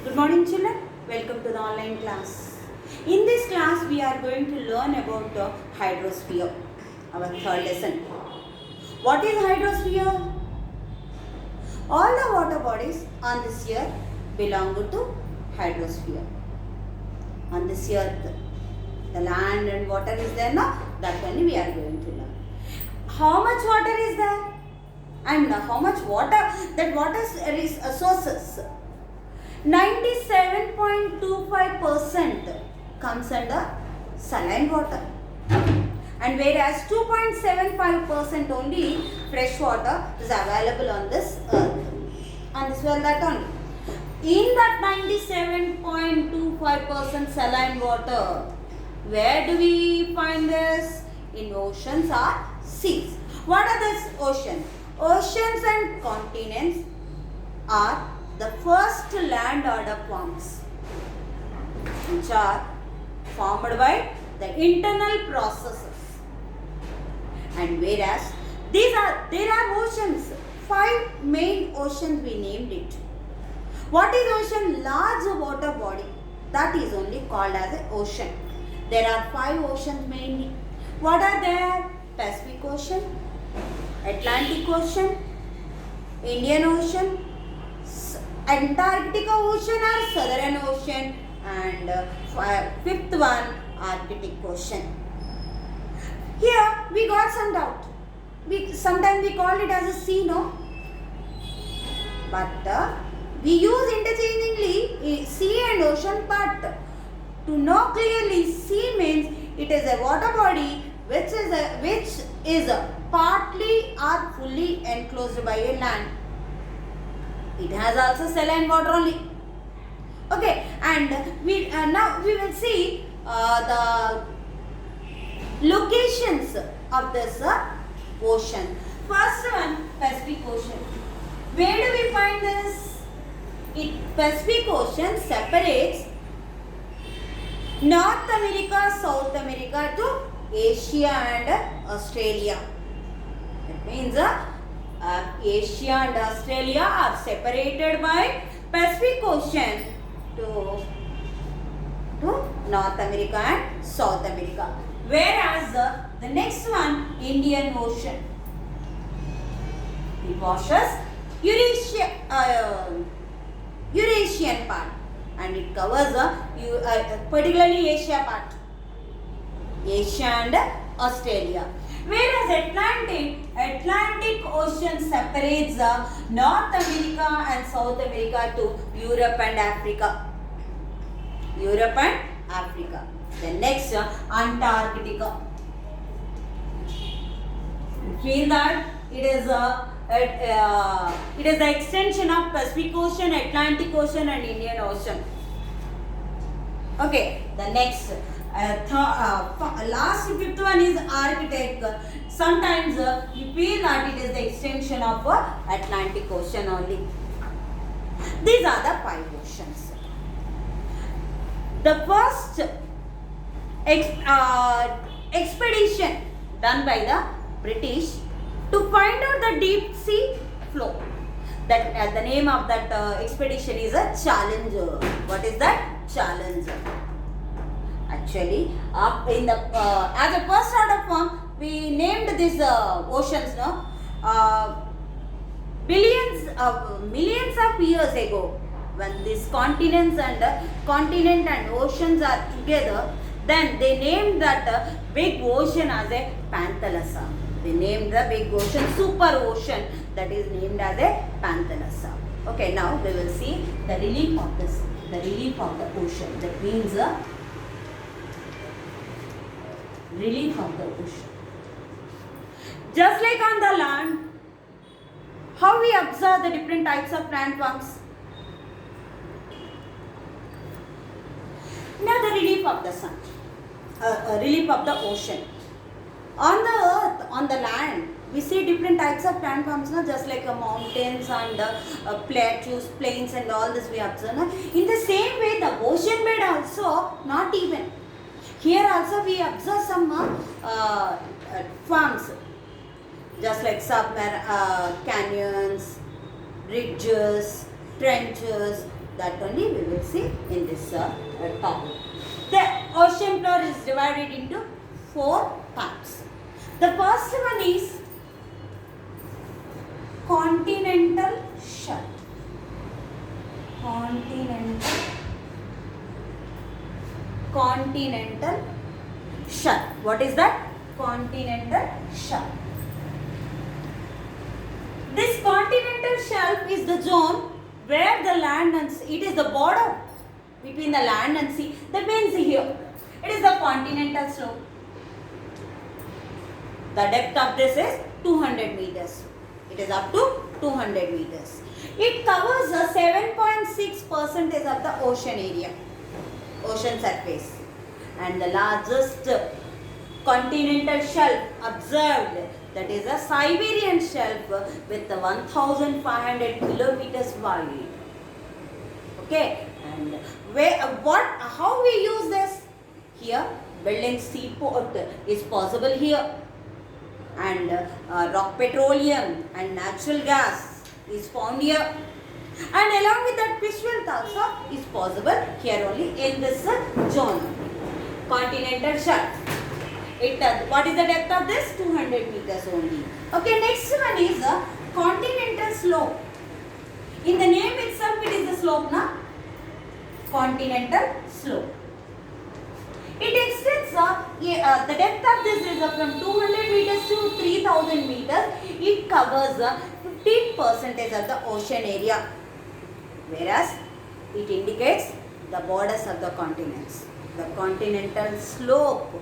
Good morning children, welcome to the online class. In this class we are going to learn about the hydrosphere, our third lesson. What is hydrosphere? All the water bodies on this earth belong to hydrosphere. On this earth, the land and water is there now, that only we are going to learn. How much water is there? And how much water, that water is sources. 97.25% comes under saline water, and whereas 2.75% only fresh water is available on this earth, on this world, that only. In that 97.25% saline water, where do we find this? In oceans or seas. What are these oceans? Oceans and continents are the first land order forms, which are formed by the internal processes, and whereas there are oceans, 5 main oceans we named it. What is ocean? Large water body, that is only called as an ocean. There are 5 oceans mainly. What are there? Pacific Ocean, Atlantic Ocean, Indian Ocean, Antarctic Ocean or Southern Ocean, and 5th one, Arctic Ocean. Here we got some doubt. Sometimes we call it as a sea, no? But we use interchangeably sea and ocean, but to know clearly, sea means it is a water body which is partly or fully enclosed by a land. It has also saline water only. Okay, and now we will see the locations of this ocean. First one, Pacific Ocean. Where do we find this? Pacific Ocean separates North America, South America to Asia and Australia. That means Asia and Australia are separated by Pacific Ocean to North America and South America. Whereas the next one, Indian Ocean, it washes Eurasian part, and it covers particularly Asia part, Asia and Australia. Whereas Atlantic Ocean separates North America and South America to Europe and Africa. Then next, Antarctica. You feel that it is the extension of Pacific Ocean, Atlantic Ocean and Indian Ocean. Okay, the next. Last 5th one is Arctic. Sometimes you feel that it is the extension of Atlantic Ocean only. These are the 5 oceans. The first expedition done by the British to find out the deep sea flow. That the name of that expedition is a Challenger. What is that? Challenger. Actually, as a first order form, we named these oceans millions of years ago. When these continent and oceans are together, then they named that big ocean as a Panthalassa. They named the big ocean super ocean, that is named as a Panthalassa. Okay, now we will see the relief of the ocean. That means relief of the ocean. Just like on the land, how we observe the different types of plant forms. Now the relief of the sun, relief of the ocean. On the earth, on the land, we see different types of plant forms, just like mountains and plateaus, plains and all this we observe. In the same way, the ocean bed also not even. Here also we observe some forms, just like canyons, ridges, trenches, That only we will see in this topic. The ocean floor is divided into 4 parts. The first one is continental shelf. Continental shelf. What is that? Continental shelf. This continental shelf is the zone where the land and sea, it is the border between the land and sea. That means here, it is the continental slope. The depth of this is 200 meters. It is up to 200 meters. It covers 7.6% of the ocean area, ocean surface. And the largest continental shelf observed, that is a Siberian shelf with 1,500 kilometers wide. Okay, and how we use this? Here, building seaport is possible here, and rock petroleum and natural gas is found here, and along with that fish wealth also is possible here only in this zone, continental shelf. What is the depth of this? 200 meters only. Okay, next one is a continental slope. In the name itself, it is the slope, na? Continental slope. It extends, the depth of this is from 200 meters to 3000 meters. It covers 15% of the ocean area, whereas it indicates the borders of the continents. The continental slope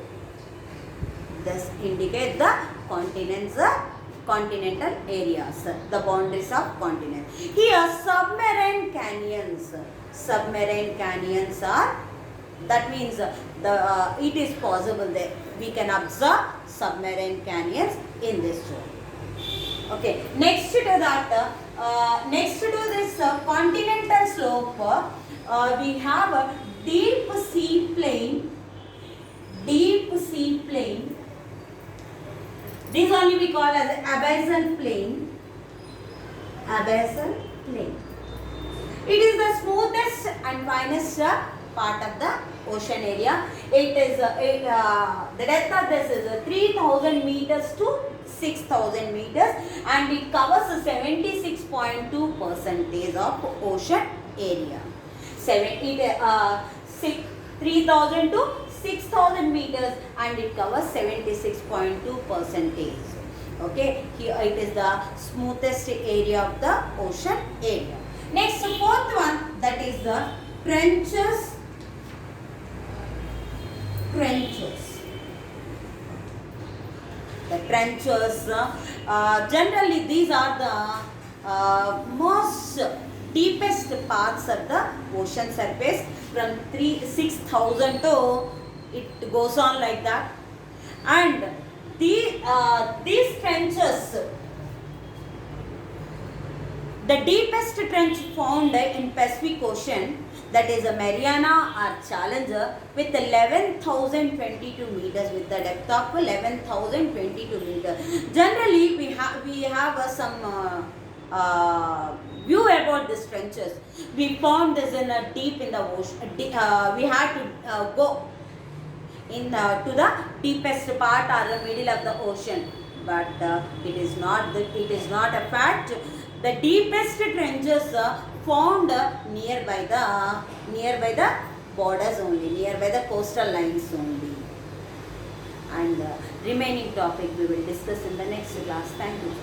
thus indicate the continents, continental areas, the boundaries of continents. Here, submarine canyons. Submarine canyons are, that means it is possible that we can observe submarine canyons in this zone. Okay, next to that, next to this continental slope, we have a deep sea plain. Deep sea plain. This only we call as abyssal plain. Abyssal plain. It is the smoothest and finest part of the ocean area. It is the depth of this is 3000 meters to 6000 meters, and it covers 76.2% of ocean area. 3000 to 6000 meters, and it covers 76.2%. Okay, here it is the smoothest area of the ocean area. Next, fourth one, that is the trenches. The trenches, generally these are the most deepest parts of the ocean surface, from 6,000 to it goes on like that. And these trenches, the deepest trench found in Pacific Ocean, that is a Mariana or Challenger, with 11,022 meters, with the depth of 11,022 meters. Generally, we have some view about these trenches. We found this in a deep in the ocean. We had to go in to the deepest part or the middle of the ocean, but it is not a fact. The deepest trenches found nearby the borders only, nearby the coastal lines only. And remaining topic we will discuss in the next class. Thank you.